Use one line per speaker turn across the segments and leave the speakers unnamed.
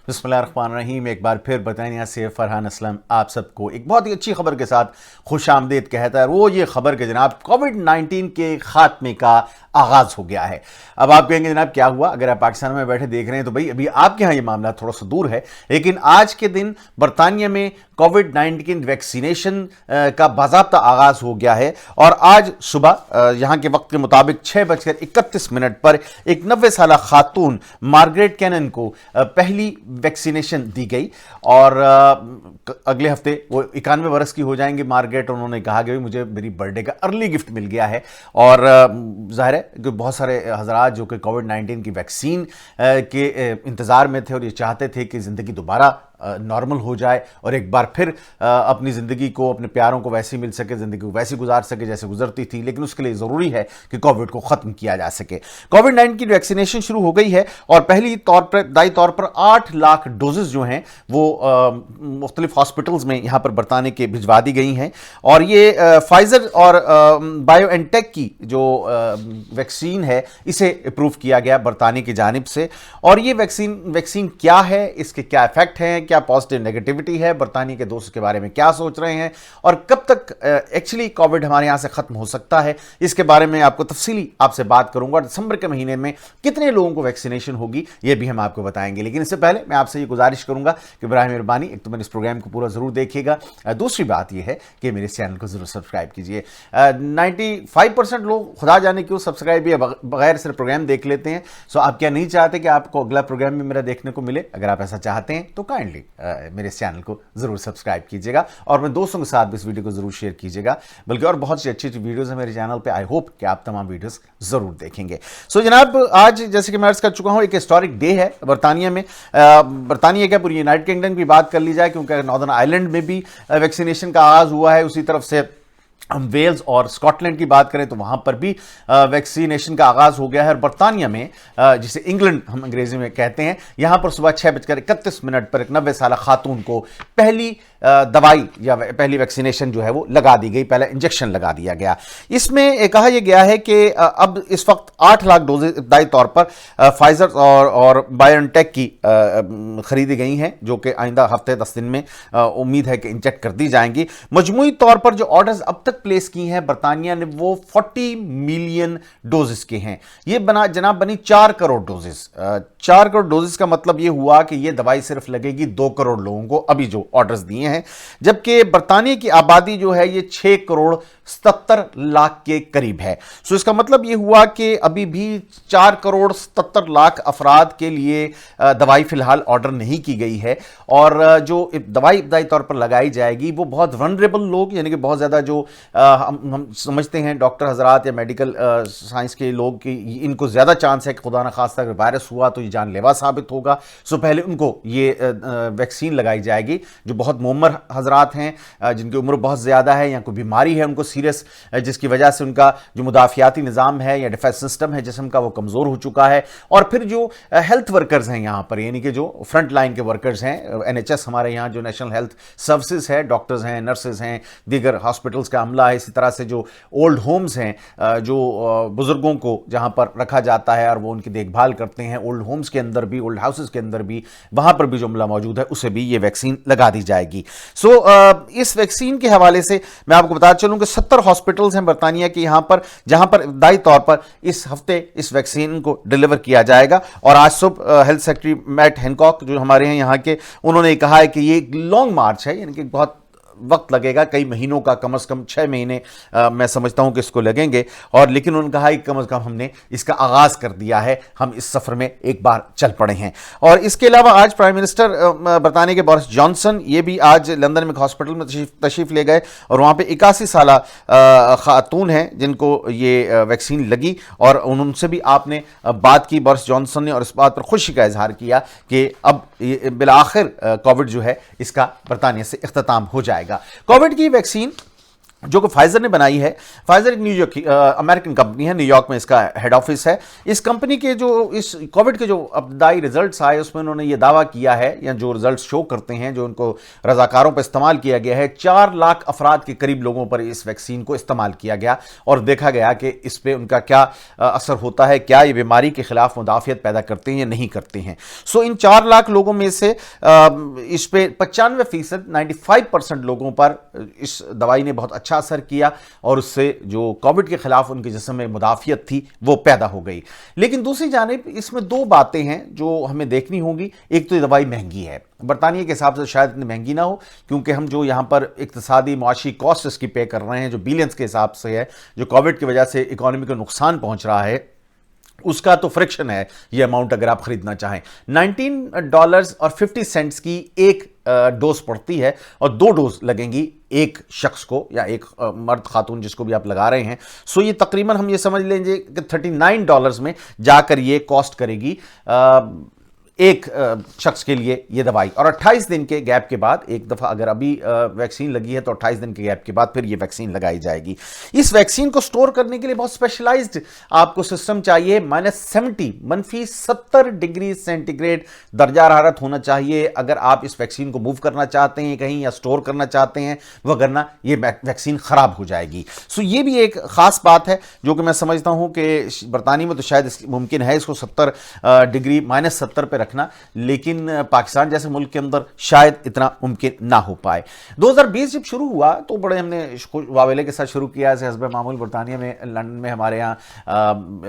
بسم اللہ الرحمن الرحیم. ایک بار پھر برطانیہ سے فرحان اسلم آپ سب کو ایک بہت ہی اچھی خبر کے ساتھ خوش آمدید کہتا ہے. وہ یہ خبر کہ جناب کووڈ-19 کے خاتمے کا آغاز ہو گیا ہے. اب آپ کہیں گے جناب کیا ہوا؟ اگر آپ پاکستان میں بیٹھے دیکھ رہے ہیں تو بھائی ابھی آپ کے ہاں یہ معاملہ تھوڑا سا دور ہے، لیکن آج کے دن برطانیہ میں کووڈ-19 ویکسینیشن کا باضابطہ آغاز ہو گیا ہے. اور آج صبح یہاں کے وقت کے مطابق 6:31 پر ایک 90 سالہ خاتون مارگریٹ کینن کو پہلی ویکسینیشن دی گئی، اور اگلے ہفتے وہ 91 برس کی ہو جائیں گے مارگریٹ. انہوں نے کہا کہ مجھے میری برتھ ڈے کا ارلی گفٹ مل گیا ہے. اور ظاہر ہے کہ بہت سارے حضرات جو کہ کووڈ-19 کی ویکسین کے انتظار میں تھے اور یہ چاہتے تھے کہ زندگی دوبارہ نارمل ہو جائے اور ایک بار پھر اپنی زندگی کو، اپنے پیاروں کو ویسی مل سکے، زندگی کو ویسی گزار سکے جیسے گزرتی تھی، لیکن اس کے لیے ضروری ہے کہ کووڈ کو ختم کیا جا سکے. کووڈ-19 کی ویکسینیشن شروع ہو گئی ہے اور پہلی ابتدائی طور پر 8 لاکھ ڈوزز جو ہیں وہ مختلف ہاسپٹلز میں یہاں پر برطانیہ کے بھجوا دی گئی ہیں. اور یہ فائزر اور بایو این ٹیک کی جو ویکسین ہے اسے اپروو کیا گیا برطانیہ کی جانب سے. اور یہ ویکسین کیا ہے، اس کے کیا ایفیکٹ ہیں، کیا پازیٹیو نیگیٹیوٹی ہے، برطانیہ کے دوست کے بارے میں کیا سوچ رہے ہیں، اور کب تک ایکچولی کووڈ ہمارے یہاں سے ختم ہو سکتا ہے، اس کے بارے میں آپ کو تفصیلی آپ سے بات کروں گا. دسمبر کے مہینے میں کتنے لوگوں کو ویکسینیشن ہوگی یہ بھی ہم آپ کو بتائیں گے. لیکن اس سے پہلے میں آپ سے یہ گزارش کروں گا کہ براہ مہربانی ایک تو میرے اس پروگرام کو پورا ضرور دیکھیے گا، دوسری بات یہ ہے کہ میرے اس چینل کو ضرور سبسکرائب کیجیے. 95% لوگ خدا جانے کیوں سبسکرائب یا بغیر صرف پروگرام دیکھ لیتے ہیں. سو آپ کیا نہیں چاہتے کہ آپ کو اگلا پروگرام میں میرا دیکھنے کو ملے؟ اگر آپ ایسا چاہتے ہیں تو کائنڈلی میرے اس چینل کو ضرور سبسکرائب کیجیے گا اور میں دوستوں کے ساتھ بھی اس ویڈیو کو ضرور شیئر کیجیے گا. بلکہ اور بہت سی اچھی ویڈیوز ہیں میرے چینل پہ، آئی ہوپ کہ آپ تمام ویڈیوز ضرور دیکھیں گے. سو جناب آج جیسے کہ میں عرض کر چکا ہوں ایک ہسٹورک ڈے ہے برطانیہ میں. برطانیہ کیا پوری یونائٹڈ کنگڈم کی بات کر لی جائے، کیونکہ ناردرن آئرلینڈ میں بھی ویکسینیشن کا آغاز ہوا ہے. اسی طرف سے ہم ویلز اور اسکاٹ لینڈ کی بات کریں تو وہاں پر بھی ویکسینیشن کا آغاز ہو گیا ہے. اور برطانیہ میں جسے انگلینڈ ہم انگریزی میں کہتے ہیں، یہاں پر صبح 6:31 پر ایک 90 سالہ خاتون کو پہلی دوائی یا پہلی ویکسینیشن جو ہے وہ لگا دی گئی، پہلا انجیکشن لگا دیا گیا. اس میں کہا یہ گیا ہے کہ اب اس وقت 8 لاکھ ڈوزز ابتدائی طور پر فائزر اور بایو این ٹیک کی خریدی گئی ہیں، جو کہ آئندہ ہفتے 10 دن میں امید ہے کہ انجیکٹ کر دی جائیں گی. مجموعی طور پر جو آرڈرز اب تک پلیس کی ہیں برطانیہ نے وہ 40 ملین ڈوزز کے ہیں. یہ جناب بنی 4 کروڑ ڈوزز. 4 کروڑ ڈوزز کا مطلب یہ ہوا کہ یہ دوائی صرف لگے گی 2 کروڑ لوگوں کو ابھی جو آرڈرز دیے ہیں، جبکہ برطانیہ کی آبادی جو ہے یہ 6 کروڑ 77 لاکھ کے قریب ہے. سو اس کا مطلب یہ ہوا کہ ابھی بھی 4 کروڑ 77 لاکھ افراد کے لیے دوائی فی الحال آرڈر نہیں کی گئی ہے. اور جو دوائی ابتدائی طور پر لگائی جائے گی وہ بہت ونریبل لوگ، یعنی کہ بہت زیادہ جو ہم سمجھتے ہیں ڈاکٹر حضرات یا میڈیکل سائنس کے لوگ کی ان کو زیادہ چانس ہے کہ خدا نخواستہ اگر وائرس ہوا تو یہ جان لیوا ثابت ہوگا. سو پہلے ان کو یہ ویکسین لگائی جائے گی. جو بہت معمر حضرات ہیں، جن کی عمر بہت زیادہ ہے یا کوئی بیماری ہے ان کو سیریس، جس کی وجہ سے ان کا جو مدافعاتی نظام ہے یا ڈیفینس سسٹم ہے جسم کا وہ کمزور ہو چکا ہے. اور پھر جو ہیلتھ ورکرز ہیں یہاں پر، یعنی کہ جو فرنٹ لائن کے ورکرز ہیں، NHS ہمارے یہاں جو نیشنل ہیلتھ سروسز ہے، ڈاکٹرز ہیں، نرسز ہیں، دیگر ہاسپٹلز کا عملہ ہے. اسی طرح سے جو اولڈ ہومز ہیں، جو بزرگوں کو جہاں پر رکھا جاتا ہے اور وہ ان کی دیکھ بھال کرتے ہیں، اولڈ ہومز کے اندر بھی، اولڈ ہاؤسز کے اندر بھی، وہاں پر بھی جو عملہ موجود ہے اسے بھی یہ ویکسین لگا دی جائے گی. سو اس ویکسین کے حوالے سے میں آپ کو بتا چلوں کہ 70 ہاسپٹلز ہیں برطانیہ کے یہاں پر، جہاں پر ابتدائی طور پر اس ہفتے اس ویکسین کو ڈیلیور کیا جائے گا. اور آج صبح ہیلتھ سیکرٹری میٹ ہینکاک جو ہمارے ہیں یہاں کے، انہوں نے کہا ہے کہ یہ ایک لانگ مارچ ہے، یعنی کہ بہت وقت لگے گا، کئی مہینوں کا، کم از کم 6 مہینے میں سمجھتا ہوں کہ اس کو لگیں گے. اور لیکن انہوں نے کہا کہ کم از کم ہم نے اس کا آغاز کر دیا ہے، ہم اس سفر میں ایک بار چل پڑے ہیں. اور اس کے علاوہ آج پرائم منسٹر برطانیہ کے بورس جانسن یہ بھی آج لندن میں ایک ہاسپٹل میں تشریف لے گئے اور وہاں پہ 81 سالہ خاتون ہیں جن کو یہ ویکسین لگی. اور ان سے بھی آپ نے بات کی بورس جانسن نے، اور اس بات پر خوشی کا اظہار کیا کہ اب بالآخر کووڈ جو ہے اس کا برطانیہ سے اختتام ہو جائے گا. کووڈ کی ویکسین جو کہ فائزر نے بنائی ہے. فائزر ایک نیو یارک امریکن کمپنی ہے, نیو یارک میں اس کا ہیڈ آفس ہے. اس کمپنی کے جو اس کووڈ کے جو ابتدائی ریزلٹس آئے اس میں انہوں نے یہ دعویٰ کیا ہے, یا جو ریزلٹس شو کرتے ہیں جو ان کو رضاکاروں پر استعمال کیا گیا ہے, 4 لاکھ افراد کے قریب لوگوں پر اس ویکسین کو استعمال کیا گیا اور دیکھا گیا کہ اس پہ ان کا کیا اثر ہوتا ہے, کیا یہ بیماری کے خلاف مدافعت پیدا کرتے ہیں یا نہیں کرتے ہیں. سو ان 4 لاکھ لوگوں میں سے اس پہ 95% 95% لوگوں پر اس دوائی نے بہت اچھا اثر کیا اور اس سے جو کووڈ کے خلاف ان کے جسم میں مدافعت تھی وہ پیدا ہو گئی. لیکن دوسری جانب اس میں 2 باتیں ہیں جو ہمیں دیکھنی ہوں گی. ایک تو یہ دوائی مہنگی ہے, برطانیہ کے حساب سے شاید اتنی مہنگی نہ ہو, کیونکہ ہم جو یہاں پر اقتصادی معاشی کاسٹ اس کی پے کر رہے ہیں جو بلینز کے حساب سے ہے, جو کووڈ کی وجہ سے اکانومی کو نقصان پہنچ رہا ہے, اس کا تو فریکشن ہے یہ اماؤنٹ اگر آپ خریدنا چاہیں. $19.50 کی ایک ڈوز پڑتی ہے اور 2 ڈوز لگیں گی ایک شخص کو یا ایک مرد خاتون جس کو بھی آپ لگا رہے ہیں. سو یہ تقریباً ہم یہ سمجھ لیں گے کہ $39 میں جا کر یہ کاسٹ کرے گی ایک شخص کے لیے یہ دوائی. اور 28 دن کے گیپ کے بعد, ایک دفعہ اگر ابھی ویکسین لگی ہے تو 28 دن کے گیپ کے بعد پھر یہ ویکسین لگائی جائے گی. اس ویکسین کو سٹور کرنے کے لیے بہت اسپیشلائزڈ آپ کو سسٹم چاہیے. -70 ڈگری سینٹی گریڈ درجہ حرارت ہونا چاہیے اگر آپ اس ویکسین کو موو کرنا چاہتے ہیں کہیں یا سٹور کرنا چاہتے ہیں, وگرنہ یہ ویکسین خراب ہو جائے گی. سو یہ بھی ایک خاص بات ہے جو کہ میں سمجھتا ہوں کہ برطانیہ میں تو شاید ممکن ہے اس کو 70 ڈگری -70 پہ رکھنا, لیکن پاکستان جیسے ملک کے اندر شاید اتنا ممکن نہ ہو پائے. 2020 جب شروع ہوا تو بڑے ہم نے واویلے کے ساتھ شروع کیا. ایسے حسب معمول برطانیہ میں, لندن میں, ہمارے یہاں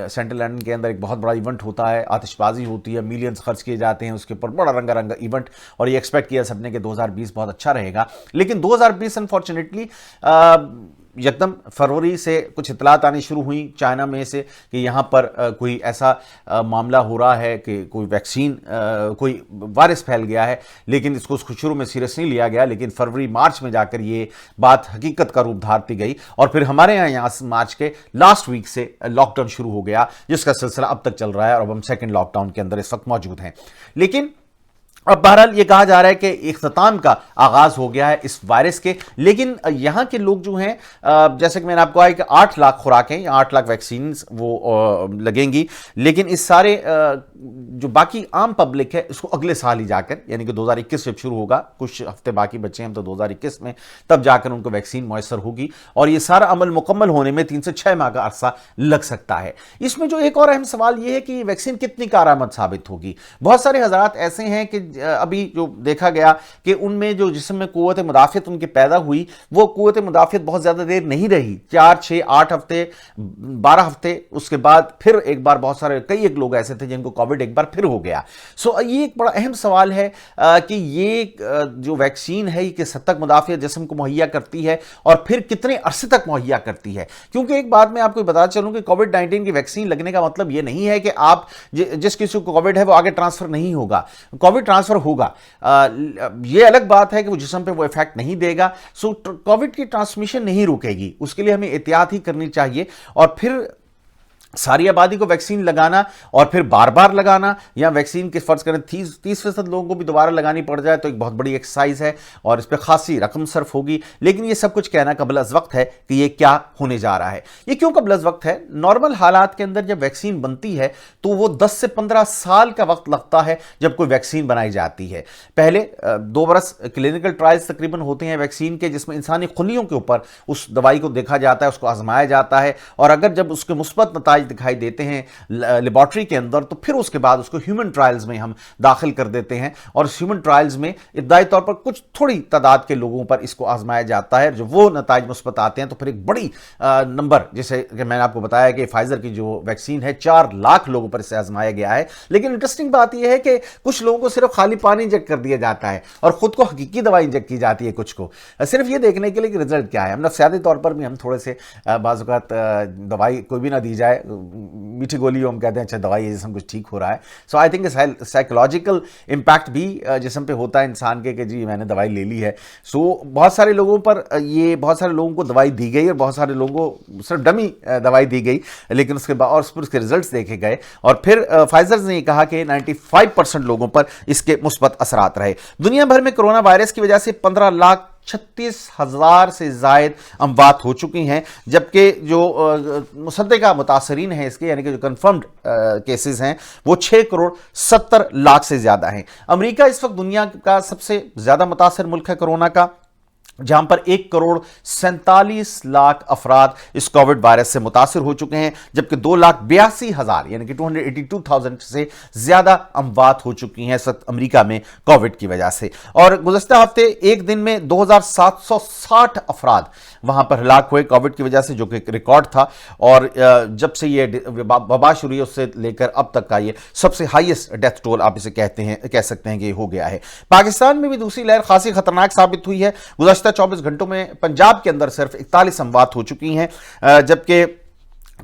سینٹرل لندن کے اندر ایک بہت بڑا ایونٹ ہوتا ہے, آتش بازی ہوتی ہے, ملینز خرچ کیے جاتے ہیں اس کے اوپر, بڑا رنگا رنگا ایونٹ, اور یہ ایکسپیکٹ کیا سب نے کہ 2020 بہت اچھا رہے گا. لیکن 2020 انفارچونیٹلی یکدم فروری سے کچھ اطلاعات آنی شروع ہوئیں چائنا میں سے کہ یہاں پر کوئی ایسا معاملہ ہو رہا ہے کہ کوئی ویکسین, کوئی وائرس پھیل گیا ہے. لیکن اس کو شروع میں سیریس نہیں لیا گیا, لیکن فروری مارچ میں جا کر یہ بات حقیقت کا روپ دھارتی گئی اور پھر ہمارے یہاں مارچ کے لاسٹ ویک سے لاک ڈاؤن شروع ہو گیا, جس کا سلسلہ اب تک چل رہا ہے اور اب ہم سیکنڈ لاک ڈاؤن کے اندر اس وقت موجود ہیں. لیکن اب بہرحال یہ کہا جا رہا ہے کہ اختتام کا آغاز ہو گیا ہے اس وائرس کے. لیکن یہاں کے لوگ جو ہیں, جیسے کہ میں نے آپ کو کہا کہ 8 لاکھ خوراکیں یا 8 لاکھ ویکسینز وہ لگیں گی, لیکن اس سارے جو باقی عام پبلک ہے اس کو اگلے سال ہی جا کر, یعنی کہ 2021 جب شروع ہوگا, کچھ ہفتے باقی بچے ہیں تو 2021 میں تب جا کر ان کو ویکسین میسر ہوگی اور یہ سارا عمل مکمل ہونے میں 3 سے 6 ماہ کا عرصہ لگ سکتا ہے. اس میں جو ایک اور اہم سوال یہ ہے کہ ویکسین کتنی کارآمد ثابت ہوگی. بہت سارے حضرات ایسے ہیں کہ ابھی جو دیکھا گیا کہ ان میں جو جسم میں قوت مدافعت ان کے پیدا ہوئی, وہ قوت مدافعت بہت زیادہ دیر نہیں رہی, 4 6 8 ہفتے 12 ہفتے, اس کے بعد پھر ایک بار بہت سارے ایک لوگ ایسے تھے جن کو کووڈ ایک بار پھر ہو گیا. سو یہ ایک بڑا اہم سوال ہے کہ یہ جو ویکسین ہے یہ کس حد تک مدافعت جسم کو مہیا کرتی ہے اور پھر کتنے عرصے تک مہیا کرتی ہے. کیونکہ ایک بات میں آپ کو بتا چلوں کہ کووڈ 19 کی ویکسین لگنے کا مطلب یہ نہیں ہے کہ آپ جس کسی کو کووڈ ہے وہ آگے ٹرانسفر نہیں ہوگا. کووڈ ٹرانسفر ہوگا, یہ الگ بات ہے کہ وہ جسم پہ وہ ایفیکٹ نہیں دے گا. سو کووڈ کی ٹرانسمیشن نہیں رکے گی, اس کے لیے ہمیں احتیاط ہی کرنی چاہیے. اور پھر ساری آبادی کو ویکسین لگانا اور پھر بار بار لگانا, یا ویکسین کے فرض کریں 30% لوگوں کو بھی دوبارہ لگانی پڑ جائے تو ایک بہت بڑی ایکسرسائز ہے اور اس پہ خاصی رقم صرف ہوگی. لیکن یہ سب کچھ کہنا قبل از وقت ہے کہ یہ کیا ہونے جا رہا ہے. یہ کیوں قبل از وقت ہے؟ نارمل حالات کے اندر جب ویکسین بنتی ہے تو وہ 10 سے 15 سال کا وقت لگتا ہے جب کوئی ویکسین بنائی جاتی ہے. پہلے 2 برس کلینکل ٹرائلز تقریباً ہوتے ہیں ویکسین کے, جس میں انسانی خلیوں کے اوپر اس دوائی کو دیکھا جاتا ہے, اس کو آزمایا جاتا ہے, اور اگر جب اس کے مثبت نتائج دکھائی دیتے ہیں لیبارٹری کے اندر تو پھر اس کے بعد اس کو ہیومن ٹرائلز میں ہم داخل کر دیتے ہیں, اور اس ہیومن ٹرائلز میں ابتدائی طور پر کچھ تھوڑی تعداد کے لوگوں پر اس کو آزمایا جاتا ہے. جو وہ نتائج مثبت آتے ہیں تو پھر ایک بڑی نمبر, جیسے کہ میں نے آپ کو بتایا کہ فائزر کی جو ویکسین ہے 4 لاکھ لوگوں پر اسے آزمایا گیا ہے. لیکن انٹرسٹنگ بات یہ ہے کہ کچھ لوگوں کو صرف خالی پانی انجیکٹ کر دیا جاتا ہے اور خود کو حقیقی دوائی انجیکٹ کی جاتی ہے, کچھ کو صرف یہ دیکھنے کے لیے کہ رزلٹ کیا ہے. ہم نفسیاتی طور پر بھی ہم تھوڑے سے بعض اوقات دوائی کوئی بھی نہ دی جائے, میٹھی گولی ہم کہتے ہیں اچھا دوائی جسم کچھ ٹھیک ہو رہا ہے. سو آئی تھنک سائیکولوجیکل امپیکٹ بھی جسم پہ ہوتا ہے انسان کے کہ جی میں نے دوائی لے لی ہے. سو بہت سارے لوگوں پر یہ بہت سارے لوگوں کو دوائی دی گئی اور بہت سارے لوگوں کو صرف ڈمی دوائی دی گئی, لیکن اس کے بعد اور اس کے ریزلٹس دیکھے گئے اور پھر فائزر نے یہ کہا کہ 95% لوگوں پر اس کے مثبت اثرات رہے. دنیا بھر میں کرونا وائرس کی وجہ سے 15 لاکھ 36,000 سے زائد اموات ہو چکی ہیں، جبکہ جو مصدقہ متاثرین ہیں اس کے یعنی کہ جو کنفرمڈ کیسز ہیں وہ 6,70,00,000 سے زیادہ ہیں۔ امریکہ اس وقت دنیا کا سب سے زیادہ متاثر ملک ہے کورونا کا، جہاں پر 1,47,00,000 افراد اس کووڈ وائرس سے متاثر ہو چکے ہیں، جبکہ 2,82,000 یعنی کہ 282,000 سے زیادہ اموات ہو چکی ہیں اس وقت امریکہ میں کووڈ کی وجہ سے۔ اور گزشتہ ہفتے ایک دن میں 2,760 افراد وہاں پر ہلاک ہوئے کووڈ کی وجہ سے، جو کہ ایک ریکارڈ تھا، اور جب سے یہ وبا شروع ہوئی اس سے لے کر اب تک کا یہ سب سے ہائیسٹ ڈیتھ ٹول آپ اسے کہہ سکتے ہیں کہ یہ ہو گیا ہے۔ پاکستان میں بھی دوسری لہر خاصی خطرناک ثابت ہوئی ہے۔ گزشتہ 24 گھنٹوں میں پنجاب کے اندر صرف 41 اموات ہو چکی ہیں، جبکہ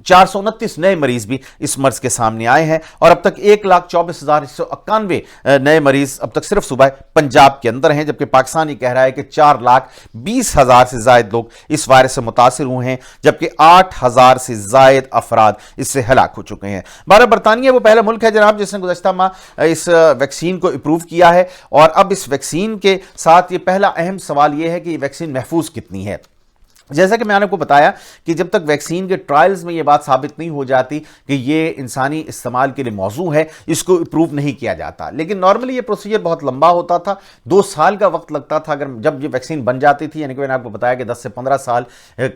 429 نئے مریض بھی اس مرض کے سامنے آئے ہیں، اور اب تک 1,24,191 نئے مریض اب تک صرف صوبہ پنجاب کے اندر ہیں، جبکہ پاکستان یہ کہہ رہا ہے کہ 4,20,000 سے زائد لوگ اس وائرس سے متاثر ہوئے ہیں، جبکہ 8,000 سے زائد افراد اس سے ہلاک ہو چکے ہیں۔ برطانیہ وہ پہلا ملک ہے جناب جس نے گزشتہ ماہ اس ویکسین کو اپروو کیا ہے، اور اب اس ویکسین کے ساتھ یہ پہلا اہم سوال یہ ہے کہ یہ ویکسین محفوظ کتنی ہے۔ جیسا کہ میں نے آپ کو بتایا کہ جب تک ویکسین کے ٹرائلز میں یہ بات ثابت نہیں ہو جاتی کہ یہ انسانی استعمال کے لیے موزوں ہے، اس کو اپروو نہیں کیا جاتا، لیکن نارملی یہ پروسیجر بہت لمبا ہوتا تھا، 2 سال کا وقت لگتا تھا اگر جب یہ ویکسین بن جاتی تھی، یعنی کہ میں نے آپ کو بتایا کہ 10 سے 15 سال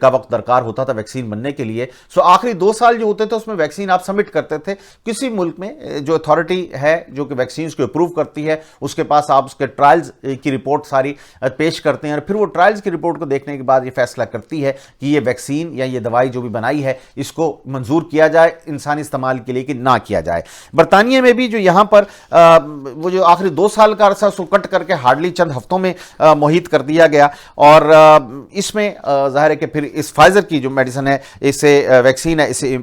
کا وقت درکار ہوتا تھا ویکسین بننے کے لیے۔ آخری 2 سال جو ہوتے تھے اس میں ویکسین آپ سبمٹ کرتے تھے، کسی ملک میں جو اتھارٹی ہے جو کہ ویکسینز کو اپروو کرتی ہے اس کے پاس آپ اس کے ٹرائلز کی رپورٹ ساری پیش کرتے ہیں، اور پھر وہ ٹرائلز کی رپورٹ کو دیکھنے کے بعد یہ فیصلہ کرتی ہے کہ یہ ویکسین یا یہ دوائی جو بھی بنائی ہے اس کو منظور کیا جائے انسانی استعمال کے لیے کہ نہ کیا جائے۔ برطانیہ میں بھی جو یہاں پر وہ جو آخری 2 سال کا عرصہ اس کو کٹ کر کے ہارڈلی چند ہفتوں میں محیط کر دیا گیا، اور اس میں ظاہر ہے کہ پھر اس فائزر کی جو میڈیسن ہے اسے ویکسین ہے اسے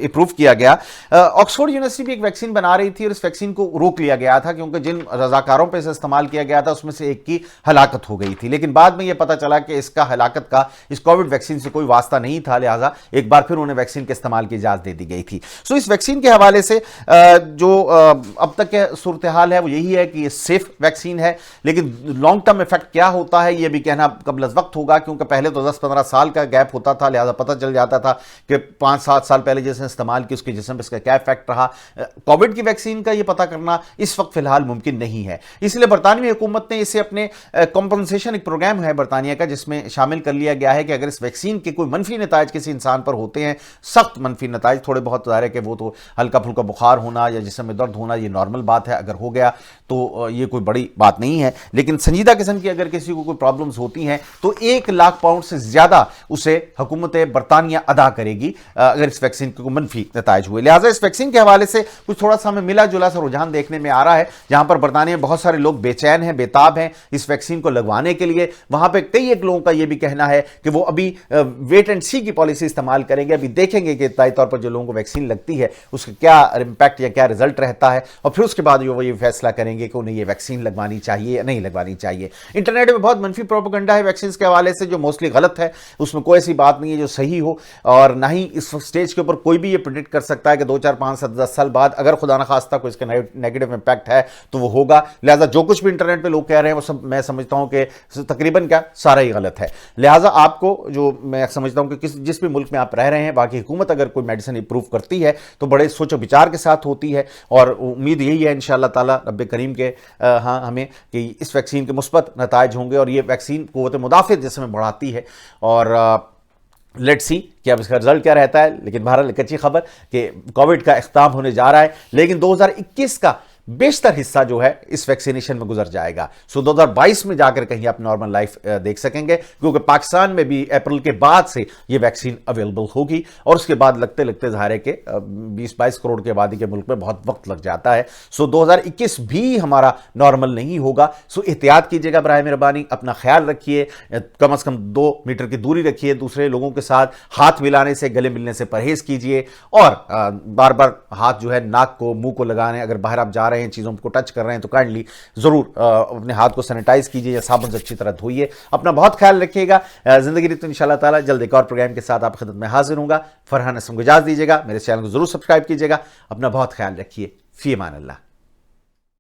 اپروو کیا گیا۔ آکسفورڈ یونیورسٹی بھی ایک ویکسین بنا رہی تھی اور اس ویکسین کو روک لیا گیا تھا کیونکہ جن رضاکاروں پہ اسے استعمال کیا گیا تھا اس میں سے ایک کی ہلاکت ہو گئی تھی، لیکن بعد میں یہ پتہ چلا کہ اس کا ہلاکت کا اس کووڈ ویکسین سے کوئی واسطہ نہیں تھا، لہٰذا ایک بار پھر انہیں ویکسین کے استعمال کی اجازت دے دی گئی تھی۔ اس ویکسین کے حوالے سے جو اب تک کے صورتحال ہے وہ یہی ہے کہ یہ سیف ویکسین ہے، لیکن لانگ ٹرم ایفیکٹ کیا ہوتا ہے یہ بھی کہنا قبل از وقت ہوگا، کیونکہ پہلے تو 10-15 سال کا گیپ ہوتا تھا، لہٰذا پتہ چل جاتا تھا کہ 5-7 سال پہلے جس نے استعمال کی اس کے جسم پہ اس کا کیا ایفیکٹ رہا۔ کووڈ کی ویکسین کا یہ پتہ کرنا اس وقت فی الحال ممکن نہیں ہے، اس لیے برطانوی حکومت نے اسے اپنے کمپنسیشن ایک پروگرام ہے برطانیہ کا جس میں شامل کر لیا گیا ہے کہ اگر اس ویکسین کے کوئی منفی نتائج کسی انسان پر ہوتے ہیں، سخت منفی نتائج، تھوڑے بہت ظاہر ہے کہ وہ تو ہلکا پھلکا بخار ہونا یا جسم میں درد ہونا یہ نارمل بات ہے، اگر ہو گیا تو یہ کوئی بڑی بات نہیں ہے، لیکن سنجیدہ قسم کی اگر کسی کو کوئی پرابلمز ہوتی ہیں تو 1,00,000 پاؤنڈ سے زیادہ اسے حکومت برطانیہ ادا کرے گی اگر اس ویکسین کے کوئی منفی نتائج ہوئے۔ لہٰذا اس ویکسین کے حوالے سے کچھ تھوڑا سا ہمیں ملا جلا سا رجحان دیکھنے میں آ رہا ہے، جہاں پر برطانیہ میں بہت سارے لوگ بے چین ہیں، بےتاب ہیں اس ویکسین کو لگوانے کے لیے۔ وہاں پہ کئی ایک لوگوں کا یہ بھی کہنا ہے کہ وہ ابھی ویٹ اینڈ سی کی پالیسی استعمال کریں گے، ابھی دیکھیں گے کہ ابتدائی طور پر جو لوگوں کو ویکسین لگتی ہے اس کا کیا امپیکٹ یا کیا رزلٹ رہتا ہے، اور پھر اس کے بعد وہ یہ فیصلہ کریں گے کہ انہیں یہ ویکسین لگوانی چاہیے یا نہیں لگوانی چاہیے۔ انٹرنیٹ میں بہت منفی پروپیگنڈا ہے ویکسینز کے حوالے سے جو موسٹلی غلط ہے، اس میں کوئی ایسی بات نہیں ہے جو صحیح ہو، اور نہ ہی اس سٹیج کے اوپر کوئی بھی یہ پریڈکٹ کر سکتا ہے کہ 2, 4, 5, 7, 10 سال بعد اگر خدا نخواستہ کوئی اس کا نیگیٹو امپیکٹ ہے تو وہ ہوگا۔ لہٰذا جو کچھ بھی انٹرنیٹ پہ لوگ کہہ رہے ہیں وہ سب میں سمجھتا ہوں کہ تقریباً کیا سارا ہی غلط ہے۔ لہٰذا آپ کو جو میں سمجھتا ہوں کہ جس بھی ملک میں آپ رہ رہے ہیں، باقی حکومت اگر کوئی میڈیسن اپروو کرتی ہے تو بڑے سوچ و بچار کے ساتھ ہوتی ہے، اور امید یہی ہے انشاءاللہ تعالیٰ رب کریم کے ہمیں کہ اس ویکسین کے مثبت نتائج ہوں گے، اور یہ ویکسین قوت مدافعت جسم میں بڑھاتی ہے، اور لیٹ سی کہ اب اس کا رزلٹ کیا رہتا ہے۔ لیکن بہرحال ایک اچھی خبر کہ کووڈ کا اختتام ہونے جا رہا ہے، لیکن 2021 کا بیشتر حصہ جو ہے اس ویکسینیشن میں گزر جائے گا، 2022 میں جا کر کہیں آپ نارمل لائف دیکھ سکیں گے، کیونکہ پاکستان میں بھی اپریل کے بعد سے یہ ویکسین اویلیبل ہوگی، اور اس کے بعد لگتے لگتے ظاہر ہے کہ 20-22 کروڑ کی آبادی کے ملک میں بہت وقت لگ جاتا ہے۔ 2021 بھی ہمارا نارمل نہیں ہوگا، احتیاط کیجیے گا براہ مہربانی، اپنا خیال رکھیے، کم از کم 2 میٹر کی دوری رکھیے دوسرے لوگوں کے ساتھ، ہاتھ ملانے سے گلے ملنے سے پرہیز کیجیے، اور بار بار ہاتھ جو ہے ناک کو منہ کو لگانے، اگر باہر آپ جا رہے ہیں چیزوں کو ٹچ کر رہے ہیں تو کائنڈلی ضرور اپنے ہاتھ کو سینیٹائز کیجیے یا صابن سے اچھی طرح دھوئیے، اپنا بہت خیال رکھیے گا۔ زندگی رہی تو انشاءاللہ تعالیٰ جلد ایک اور پروگرام کے ساتھ آپ خدمت میں حاضر ہوں گا۔ فرحان اسلم کو اجازت دیجیے گا، میرے چینل کو ضرور سبسکرائب کیجیے گا، اپنا بہت خیال رکھیے، فی امان اللہ۔